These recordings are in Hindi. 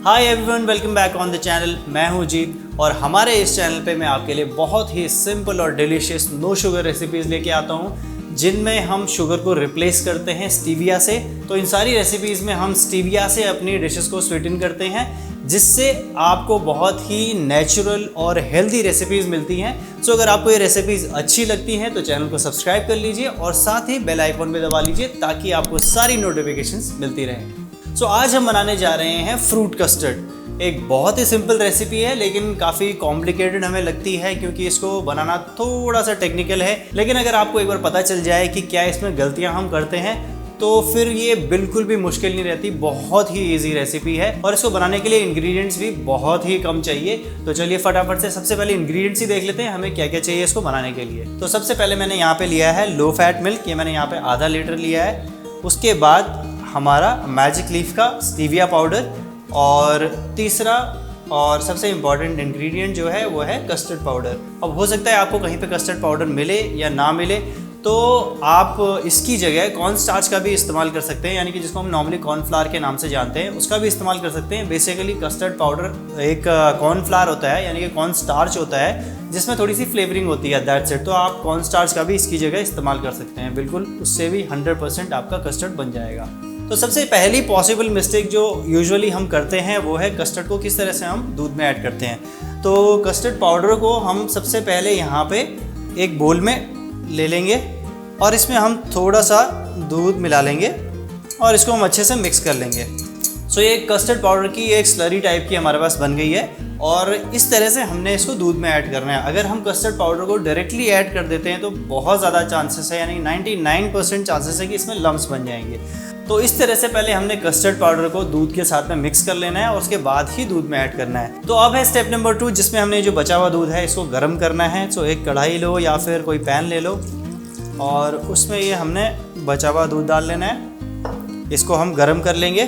Hi everyone, welcome back on the channel. मैं हूं जीत और हमारे इस चैनल पे मैं आपके लिए बहुत ही सिंपल और डिलीशियस नो शुगर रेसिपीज़ लेके आता हूं जिनमें हम शुगर को रिप्लेस करते हैं स्टीविया से। तो इन सारी रेसिपीज़ में हम स्टीविया से अपनी डिशेस को स्वीटन करते हैं जिससे आपको बहुत ही नेचुरल और हेल्दी रेसिपीज़ मिलती हैं। सो अगर आपको ये रेसिपीज़ अच्छी लगती हैं तो चैनल को सब्सक्राइब कर लीजिए और साथ ही बेल आइकॉन पे दबा लीजिए ताकि आपको सारी नोटिफिकेशंस मिलती रहें। सो आज हम बनाने जा रहे हैं फ्रूट कस्टर्ड। एक बहुत ही सिंपल रेसिपी है लेकिन काफ़ी कॉम्प्लिकेटेड हमें लगती है क्योंकि इसको बनाना थोड़ा सा टेक्निकल है। लेकिन अगर आपको एक बार पता चल जाए कि क्या इसमें गलतियां हम करते हैं तो फिर ये बिल्कुल भी मुश्किल नहीं रहती। बहुत ही इजी रेसिपी है और इसको बनाने के लिए इंग्रेडिएंट्स भी बहुत ही कम चाहिए। तो चलिए फटाफट से सबसे पहले इंग्रेडिएंट्स ही देख लेते हैं हमें क्या क्या चाहिए इसको बनाने के लिए। तो सबसे पहले मैंने यहाँ पे लिया है लो फैट मिल्क, ये मैंने यहाँ पे आधा लीटर लिया है। उसके बाद हमारा मैजिक लीफ का स्टीविया पाउडर और तीसरा और सबसे इम्पॉर्टेंट इंग्रेडिएंट जो है वो है कस्टर्ड पाउडर। अब हो सकता है आपको कहीं पे कस्टर्ड पाउडर मिले या ना मिले तो आप इसकी जगह कॉर्न स्टार्च का भी इस्तेमाल कर सकते हैं, यानी कि जिसको हम नॉर्मली कॉर्नफ्लावर के नाम से जानते हैं उसका भी इस्तेमाल कर सकते हैं। बेसिकली कस्टर्ड पाउडर एक कॉर्नफ्लावर होता है यानी कि कॉर्न स्टार्च होता है जिसमें थोड़ी सी फ्लेवरिंग होती है, दैट्स इट। तो आप कॉर्न स्टार्च का भी इसकी जगह इस्तेमाल कर सकते हैं, बिल्कुल उससे भी 100% आपका कस्टर्ड बन जाएगा। तो सबसे पहली पॉसिबल मिस्टेक जो यूजुअली हम करते हैं वो है कस्टर्ड को किस तरह से हम दूध में ऐड करते हैं। तो कस्टर्ड पाउडर को हम सबसे पहले यहाँ पे एक बोल में ले लेंगे और इसमें हम थोड़ा सा दूध मिला लेंगे और इसको हम अच्छे से मिक्स कर लेंगे। सो ये कस्टर्ड पाउडर की एक स्लरी टाइप की हमारे पास बन गई है और इस तरह से हमने इसको दूध में ऐड करना है। अगर हम कस्टर्ड पाउडर को डायरेक्टली ऐड कर देते हैं तो बहुत ज़्यादा चांसेस है, यानी 99% चांसेस है कि इसमें लम्स बन जाएंगे। तो इस तरह से पहले हमने कस्टर्ड पाउडर को दूध के साथ में मिक्स कर लेना है और उसके बाद ही दूध में ऐड करना है। तो अब है स्टेप नंबर 2 जिसमें हमने जो बचा हुआ दूध है इसको गर्म करना है। तो एक कढ़ाई लो या फिर कोई पैन ले लो और उसमें ये हमने बचा हुआ दूध डाल लेना है। इसको हम गर्म कर लेंगे।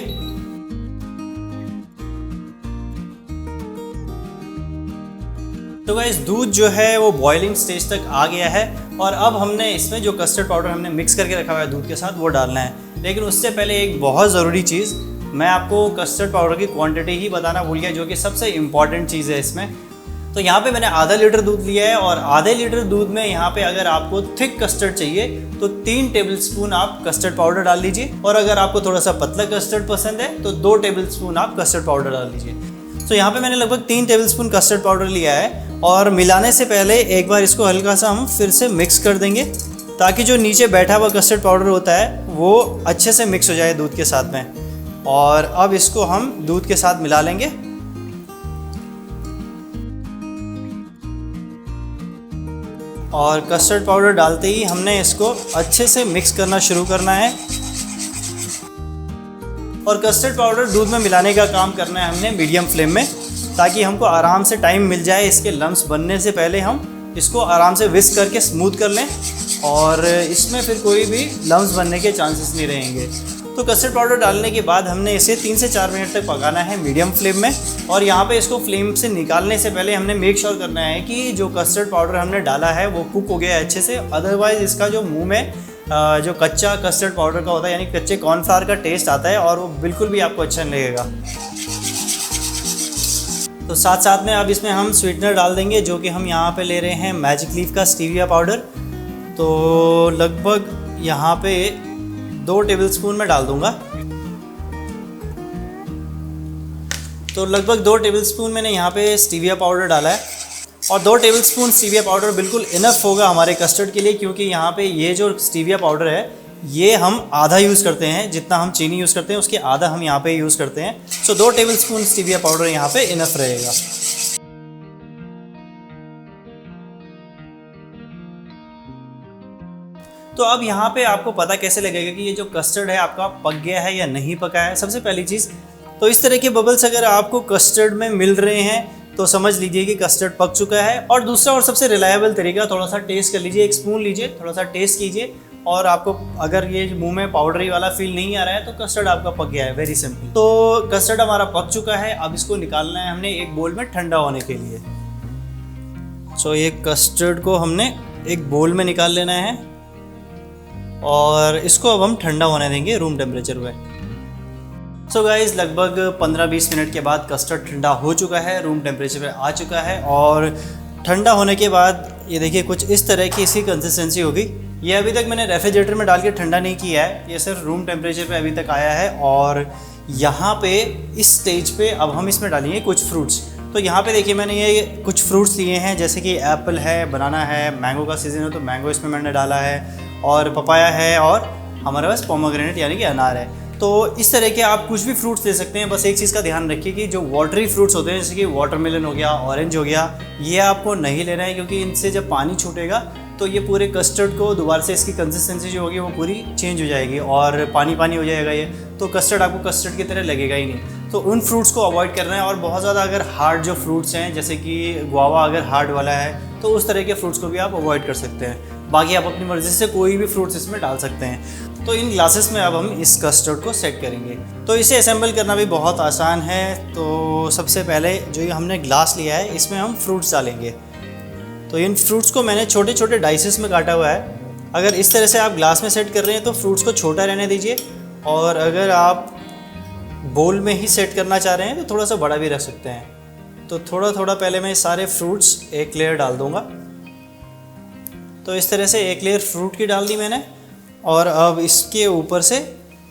तो गाइस दूध जो है वो बॉइलिंग स्टेज तक आ गया है और अब हमने इसमें जो कस्टर्ड पाउडर हमने मिक्स करके रखा हुआ है दूध के साथ वो डालना है। लेकिन उससे पहले एक बहुत ज़रूरी चीज़, मैं आपको कस्टर्ड पाउडर की क्वांटिटी ही बताना भूल गया जो कि सबसे इम्पॉर्टेंट चीज़ है इसमें। तो यहाँ पे मैंने आधा लीटर दूध लिया है और आधे लीटर दूध में यहाँ पे अगर आपको थिक कस्टर्ड चाहिए तो 3 टेबलस्पून आप कस्टर्ड पाउडर डाल लीजिए और अगर आपको थोड़ा सा पतला कस्टर्ड पसंद है तो 2 टेबलस्पून आप कस्टर्ड पाउडर डाल लीजिए। तो यहाँ पे मैंने लगभग 3 टेबलस्पून कस्टर्ड पाउडर लिया है और मिलाने से पहले एक बार इसको हल्का सा हम फिर से मिक्स कर देंगे ताकि जो नीचे बैठा हुआ कस्टर्ड पाउडर होता है वो अच्छे से मिक्स हो जाए दूध के साथ में। और अब इसको हम दूध के साथ मिला लेंगे और कस्टर्ड पाउडर डालते ही हमने इसको अच्छे से मिक्स करना शुरू करना है। और कस्टर्ड पाउडर दूध में मिलाने का काम करना है हमने मीडियम फ्लेम में ताकि हमको आराम से टाइम मिल जाए इसके लम्स बनने से पहले हम इसको आराम से विस्क करके स्मूथ कर लें और इसमें फिर कोई भी लम्स बनने के चांसेस नहीं रहेंगे। तो कस्टर्ड पाउडर डालने के बाद हमने इसे 3 से 4 मिनट तक पकाना है मीडियम फ्लेम में। और यहाँ पे इसको फ्लेम से निकालने से पहले हमने मेक श्योर करना है कि जो कस्टर्ड पाउडर हमने डाला है वो कुक हो गया है अच्छे से, अदरवाइज़ इसका जो मुँह में जो कच्चा कस्टर्ड पाउडर का होता है यानी कच्चे कॉर्नफ्लावर का टेस्ट आता है और वो बिल्कुल भी आपको अच्छा नहीं लगेगा। तो साथ साथ में अब इसमें हम स्वीटनर डाल देंगे जो कि हम यहाँ पे ले रहे हैं मैजिक लीफ का स्टीविया पाउडर। तो लगभग यहाँ पे 2 टेबलस्पून में डाल दूँगा। तो लगभग 2 टेबलस्पून मैंने यहाँ पे स्टीविया पाउडर डाला है और 2 टेबलस्पून स्टीविया पाउडर बिल्कुल इनफ होगा हमारे कस्टर्ड के लिए क्योंकि यहाँ पे ये जो स्टीविया पाउडर है ये हम आधा यूज़ करते हैं, जितना हम चीनी यूज़ करते हैं उसके आधा हम यहाँ पे यूज़ करते हैं। सो 2 टेबलस्पून स्टीविया पाउडर यहाँ पे इनफ रहेगा। तो अब यहाँ पे आपको पता कैसे लगेगा कि ये जो कस्टर्ड है आपका पक गया है या नहीं पका है। सबसे पहली चीज़ तो इस तरह के बबल्स अगर आपको कस्टर्ड में मिल रहे हैं तो समझ लीजिए कि कस्टर्ड पक चुका है। और दूसरा और सबसे रिलायबल तरीका, थोड़ा सा टेस्ट कर लीजिए, एक स्पून लीजिए, थोड़ा सा टेस्ट कीजिए और आपको अगर ये मुंह में पाउडरी वाला फील नहीं आ रहा है तो कस्टर्ड आपका पक गया है। Very simple. तो कस्टर्ड हमारा पक चुका है, अब इसको निकालना है हमने एक बोल में ठंडा होने के लिए। सो ये कस्टर्ड को हमने एक बोल में निकाल लेना है और इसको अब हम ठंडा होने देंगे रूम टेम्परेचर पे। सो गाइस लगभग 15-20 मिनट के बाद कस्टर्ड ठंडा हो चुका है, रूम टेम्परेचर पे आ चुका है। और ठंडा होने के बाद ये देखिए कुछ इस तरह की इसकी कंसिस्टेंसी होगी। ये अभी तक मैंने रेफ्रिजरेटर में डाल के ठंडा नहीं किया है, ये सिर्फ रूम टेम्परेचर पे अभी तक आया है। और यहाँ पे इस स्टेज पे अब हम इसमें डालेंगे कुछ फ्रूट्स। तो यहाँ पे देखिए मैंने ये कुछ फ्रूट्स लिए हैं, जैसे कि एप्पल है, बनाना है, मैंगो का सीज़न है तो मैंगो इसमें मैंने डाला है, और पपाया है, और हमारे पास पोमोग्रेनेट यानी कि अनार है। तो इस तरह के आप कुछ भी फ्रूट्स ले सकते हैं। बस एक चीज़ का ध्यान रखिए कि जो वाटरी फ्रूट्स होते हैं जैसे कि वाटरमेलन हो गया, ऑरेंज हो गया, ये आपको नहीं लेना है, क्योंकि इनसे जब पानी छूटेगा तो ये पूरे कस्टर्ड को दोबारा से इसकी कंसिस्टेंसी जो होगी वो पूरी चेंज हो जाएगी और पानी पानी हो जाएगा ये, तो कस्टर्ड आपको कस्टर्ड की तरह लगेगा ही नहीं। तो उन फ्रूट्स को अवॉइड करना है। और बहुत ज़्यादा अगर हार्ड जो फ्रूट्स हैं, जैसे कि गुआवा अगर हार्ड वाला है तो उस तरह के फ्रूट्स को भी आप अवॉइड कर सकते हैं। बाकी आप अपनी मर्ज़ी से कोई भी फ्रूट्स इसमें डाल सकते हैं। तो इन ग्लासेस में अब हम इस कस्टर्ड को सेट करेंगे। तो इसे असेंबल करना भी बहुत आसान है। तो सबसे पहले जो ये हमने ग्लास लिया है इसमें हम फ्रूट्स डालेंगे। तो इन फ्रूट्स को मैंने छोटे छोटे डाइसेस में काटा हुआ है। अगर इस तरह से आप ग्लास में सेट कर रहे हैं तो फ्रूट्स को छोटा रहने दीजिए, और अगर आप बोल में ही सेट करना चाह रहे हैं तो थोड़ा सा बड़ा भी रख सकते हैं। तो थोड़ा थोड़ा पहले मैं सारे फ्रूट्स एक लेयर डाल दूँगा। तो इस तरह से एक लेयर फ्रूट की डाल दी मैंने, और अब इसके ऊपर से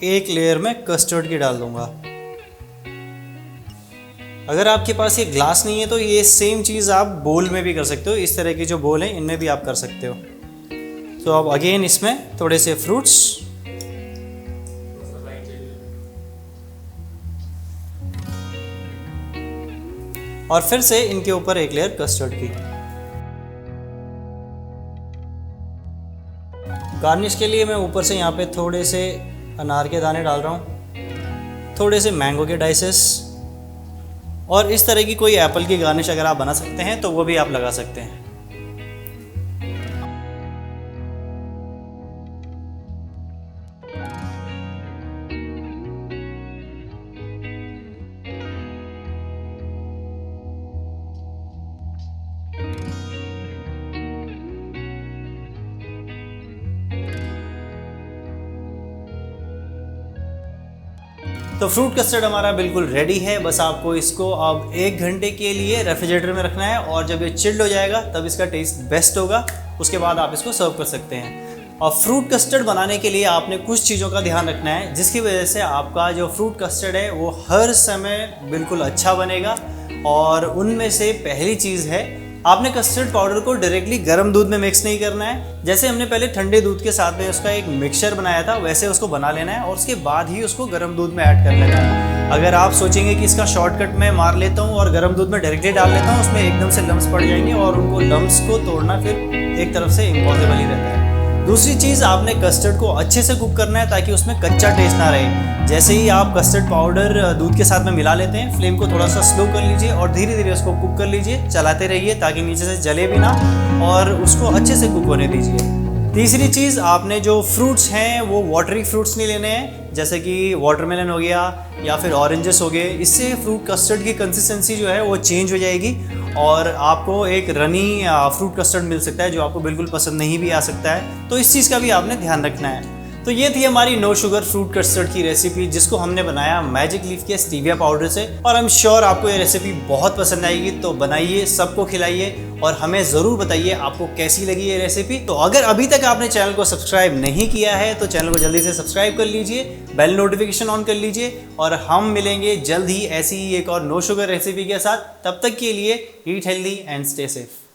एक लेयर में कस्टर्ड की डाल दूँगा। अगर आपके पास ये ग्लास नहीं है तो ये सेम चीज़ आप बोल में भी कर सकते हो। इस तरह की जो बोल है इनमें भी आप कर सकते हो। तो अब अगेन इसमें थोड़े से फ्रूट्स, और फिर से इनके ऊपर एक लेयर कस्टर्ड की। गार्निश के लिए मैं ऊपर से यहाँ पे थोड़े से अनार के दाने डाल रहा हूँ, थोड़े से मैंगो के डाइसेस, और इस तरह की कोई एप्पल की गार्निश अगर आप बना सकते हैं तो वो भी आप लगा सकते हैं। तो फ्रूट कस्टर्ड हमारा बिल्कुल रेडी है। बस आपको इसको अब 1 घंटे के लिए रेफ्रिजरेटर में रखना है, और जब ये चिल्ड हो जाएगा तब इसका टेस्ट बेस्ट होगा। उसके बाद आप इसको सर्व कर सकते हैं। और फ्रूट कस्टर्ड बनाने के लिए आपने कुछ चीज़ों का ध्यान रखना है, जिसकी वजह से आपका जो फ्रूट कस्टर्ड है वो हर समय बिल्कुल अच्छा बनेगा। और उनमें से पहली चीज़ है, आपने कस्टर्ड पाउडर को डायरेक्टली गर्म दूध में मिक्स नहीं करना है। जैसे हमने पहले ठंडे दूध के साथ में उसका एक मिक्सचर बनाया था, वैसे उसको बना लेना है, और उसके बाद ही उसको गर्म दूध में ऐड कर लेना है। अगर आप सोचेंगे कि इसका शॉर्टकट मैं मार लेता हूँ और गर्म दूध में डायरेक्टली डाल लेता हूँ, उसमें एकदम से लम्स पड़ जाएंगे, और उनको लम्स को तोड़ना फिर एक तरफ से इम्पॉसिबल ही रहता है। दूसरी चीज़, आपने कस्टर्ड को अच्छे से कुक करना है ताकि उसमें कच्चा टेस्ट ना रहे। जैसे ही आप कस्टर्ड पाउडर दूध के साथ में मिला लेते हैं, फ्लेम को थोड़ा सा स्लो कर लीजिए और धीरे धीरे उसको कुक कर लीजिए, चलाते रहिए ताकि नीचे से जले भी ना, और उसको अच्छे से कुक होने दीजिए। तीसरी चीज़, आपने जो फ्रूट्स हैं वो वाटरी फ्रूट्स नहीं लेने हैं, जैसे कि वाटरमेलन हो गया या फिर ऑरेंजेस हो गए। इससे फ्रूट कस्टर्ड की कंसिस्टेंसी जो है वो चेंज हो जाएगी, और आपको एक रनी फ्रूट कस्टर्ड मिल सकता है जो आपको बिल्कुल पसंद नहीं भी आ सकता है। तो इस चीज़ का भी आपने ध्यान रखना है। तो ये थी हमारी नो शुगर फ्रूट कस्टर्ड की रेसिपी, जिसको हमने बनाया मैजिक लीफ के स्टीविया पाउडर से। और आई एम श्योर आपको ये रेसिपी बहुत पसंद आएगी। तो बनाइए, सबको खिलाइए, और हमें ज़रूर बताइए आपको कैसी लगी ये रेसिपी। तो अगर अभी तक आपने चैनल को सब्सक्राइब नहीं किया है तो चैनल को जल्दी से सब्सक्राइब कर लीजिए, बेल नोटिफिकेशन ऑन कर लीजिए, और हम मिलेंगे जल्द ही ऐसी ही एक और नो शुगर रेसिपी के साथ। तब तक के लिए eat healthy and stay safe.